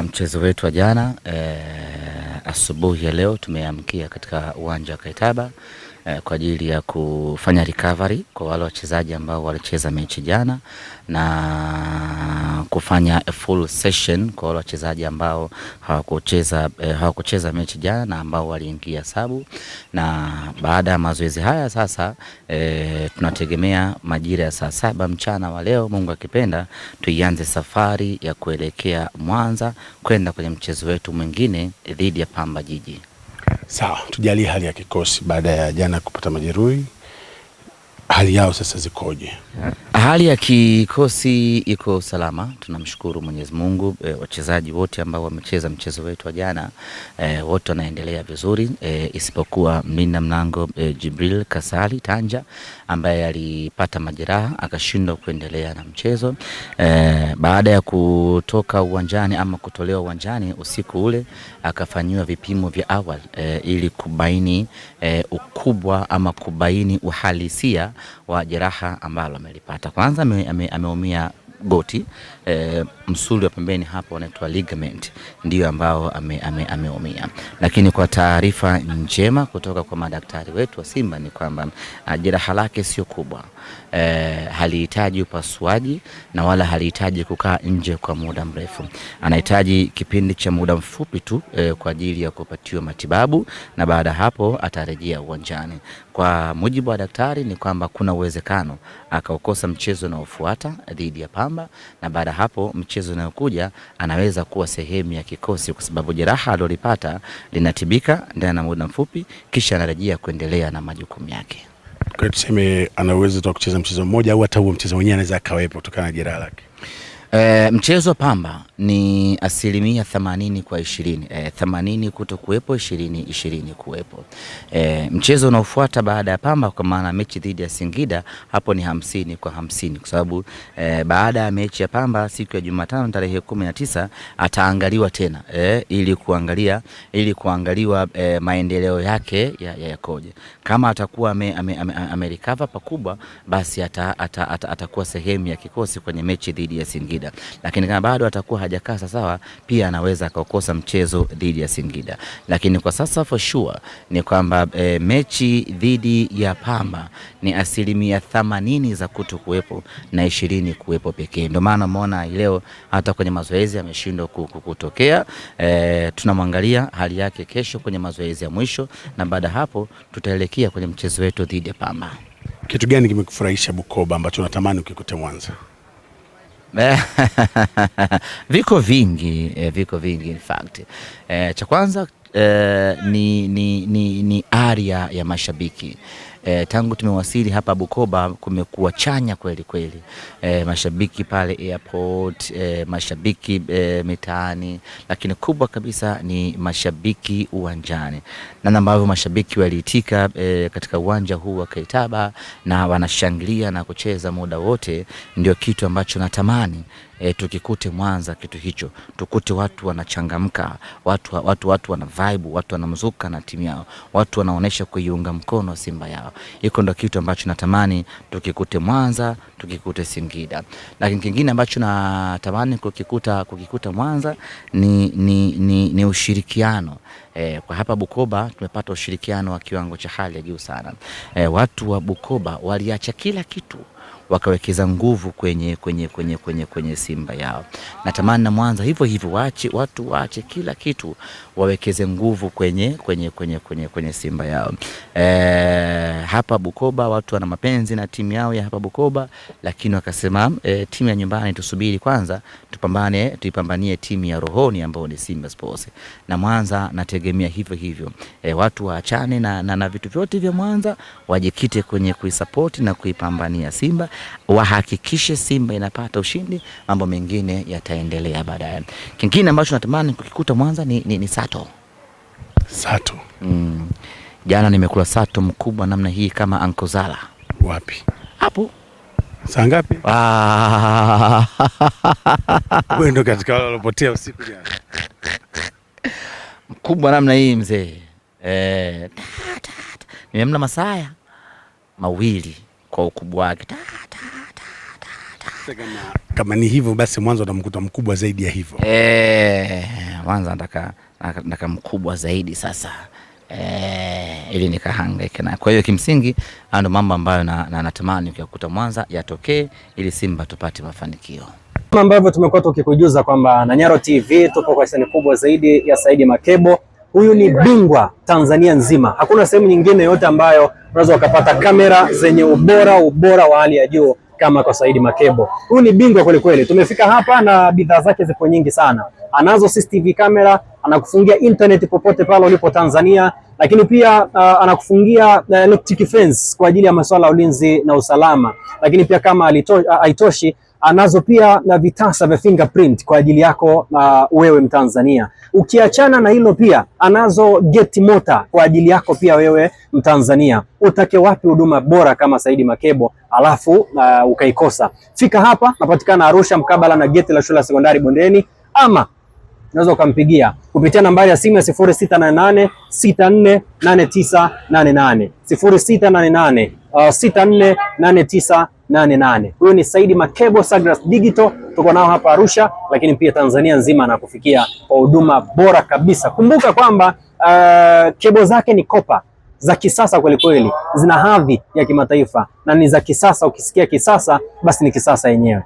Mchezo wetu wa jana asubuhi ya leo tumeamkia katika uwanja wa Kaitaba kwa ajili ya kufanya recovery kwa wale wachezaji ambao walicheza mechi jana na kufanya a full session kwa wale wachezaji ambao hawakucheza mechi jana na ambao waliingia sabu. Na baada ya mazoezi haya sasa tunategemea majira ya saa 7 mchana wa leo, Mungu akipenda, tuianze safari ya kuelekea Mwanza kwenda kwenye mchezo wetu mwingine dhidi ya Pamba Jiji. Sawa, tujalie hali ya kikosi baada ya jana kupata majeruhi. Hali yao sasa zikoje? Hali ya kikosi iko salama, tunamshukuru Mwenyezi Mungu. Wachezaji wote ambao wamecheza mchezo wetu wa jana wote wanaendelea vizuri, isipokuwa mlinda mlango Jibril Kasali Tanja ambaye alipata majeraha akashindwa kuendelea na mchezo. Baada ya kutoka uwanjani ama kutolewa uwanjani usiku ule, akafanyiwa vipimo vya awali ili kubaini ukubwa ama kubaini uhalisia wa jeraha ambalo amelipata. Kwanza ameumia goti, msuli wa pembeni hapo unaitwa ligament ndio ambao ameumia. Lakini kwa taarifa njema kutoka kwa madaktari wetu wa Simba ni kwamba jeraha lake sio kubwa. Halihitaji upasuaji na wala halihitaji kukaa nje kwa muda mrefu. Anahitaji kipindi cha muda mfupi tu kwa ajili ya kupatiwa matibabu, na baada hapo atarejea uwanjani. Kwa mujibu wa daktari ni kwamba kuna uwezekano akaukosa mchezo unaofuata dhidi ya Pamba, na baada hapo mchezo unaokuja anaweza kuwa sehemu ya kikosi kwa sababu jeraha alilopata linatibika ndani ya muda mfupi, kisha anarejea kuendelea na majukumu yake. Kwa tuseme ana uwezo wa kucheza mchezo mmoja au hata huo mchezo mwenyewe anaweza akawepo kutokana na jeraha lake. Mchezo Pamba ni 80% kwa 20. 80 kutokuwepo, 20 kuwepo. Mchezo unaofuata baada ya Pamba kwa maana mechi dhidi ya Singida, hapo ni 50 kwa 50 kwa sababu baada ya mechi ya Pamba siku ya Jumatano tarehe 19 ataangaliwa tena ili kuangaliwa maendeleo yake yakoje. Kama atakuwa amerecover pakubwa, basi atakuwa sehemu ya kikosi kwenye mechi dhidi ya Singida. Lakini kama bado atakuwa hajakaa sawa, pia anaweza kukosa mchezo dhidi ya Singida. Lakini kwa sasa for sure ni kwamba mechi dhidi ya Pamba ni 80% za kutokuwepo na 20 kuwepo pekee. Ndio maana umeona leo hata kwenye mazoezi ameshindwa kutokea. Tunamwangalia hali yake kesho kwenye mazoezi ya mwisho, na baada hapo tutaelekea kwenye mchezo wetu dhidi ya Pamba. Kitu gani kimekufurahisha Bukoba ambacho unatamani ukikute Mwanza? Viko vingi in fact. Cha kwanza ni area ya mashabiki. Tangu tumewasili hapa Bukoba kumekuwa chanya kweli kweli. Mashabiki pale airport, mashabiki mitaani, lakini kubwa kabisa ni mashabiki uwanjani. Na ambavyo mashabiki waliitika katika uwanja huu wa Kaitaba na wanashangilia na kucheza muda wote, ndio kitu ambacho natamani tukikute Mwanza kitu hicho. Tukute watu wanachangamka, watu wana vibe, watu wanamzuka na timu yao, watu wanaonesha kuiunga mkono Simba yao. Hiko ndo kitu ambacho natamani tukikute Mwanza, tukikute Singida. Lakini kingine ambacho natamani kukikuta Mwanza ni ushirikiano. Kwa hapa Bukoba tumepata ushirikiano wa kiwango cha hali ya juu sana. Watu wa Bukoba waliacha kila kitu wakawekeza nguvu kwenye Simba yao. Natamani na Mwanza hivyo hivyo watu waache kila kitu wawekeze nguvu kwenye Simba yao. Hapa Bukoba watu wana mapenzi na timu yao ya hapa Bukoba, lakini wakasema timu ya nyumbani tusubiri kwanza, tuipambanie timu ya rohoni ambayo ni Simba Sports. Na Mwanza nategemea hivyo hivyo. Watu waachane na vitu vyote vya Mwanza, wajikite kwenye kuisupport na kuipambania Simba, wahakikishe Simba inapata ushindi, mambo mengine yataendelea baadaye. Kingine ambacho natamani kukikuta Mwanza ni sato. Sato. Jana nimekula sato mkubwa namna hii kama Uncle Zala. Wapi? Hapo. Saa ngapi? Wewe ndo katika wale walopotea usiku jana. Mkubwa namna hii mzee. Nimemla masaya mawili kwa ukubwa wake. Kama ni hivyo basi Mwanza utamkuta mkubwa zaidi ya hivyo. Mwanza nataka mkubwa zaidi sasa. Ili nikahangaike na. Kwa hiyo kimsingi ndo mambo ambayo natamani kuyakuta Mwanza yatokee ili Simba tupate mafanikio. Kama ambavyo tumekuwa tukikujuza kwamba na Nyaro TV tupo kwa sehemu kubwa zaidi ya Saidi Makebo. Huyu ni bingwa Tanzania nzima. Hakuna sehemu nyingine yote ambayo unaweza ukapata kamera zenye ubora wa hali ya juu kama kwa Saidi Makebo. Huyu ni bingwa kweli kweli. Tumefika hapa na bidhaa zake zipo nyingi sana. Anazo CCTV kamera, anakufungia internet popote pale ulipo Tanzania, lakini pia anakufungia electric fence kwa ajili ya masuala ya ulinzi na usalama. Lakini pia kama haitoshi, anazo pia na vitasa vya fingerprint kwa ajili yako wewe Mtanzania. Ukiachana na hilo, pia anazo gate motor kwa ajili yako pia wewe Mtanzania. Utake wapi huduma bora kama Saidi Makebo alafu ukaikosa? Fika hapa, napatikana Arusha mkabala na gate la shule ya sekondari Bondeni, ama unaweza ukampigia kupitia nambari ya simu ya 0688 648988 0688 648988. Huyo ni Saidi Makebo Sagras Digital, tuko nao hapa Arusha, lakini pia Tanzania nzima na kufikia kwa huduma bora kabisa. Kumbuka kwamba kebo zake ni kopa za kisasa kweli kweli, zina hadhi ya kimataifa na ni za kisasa. Ukisikia kisasa basi ni kisasa yenyewe.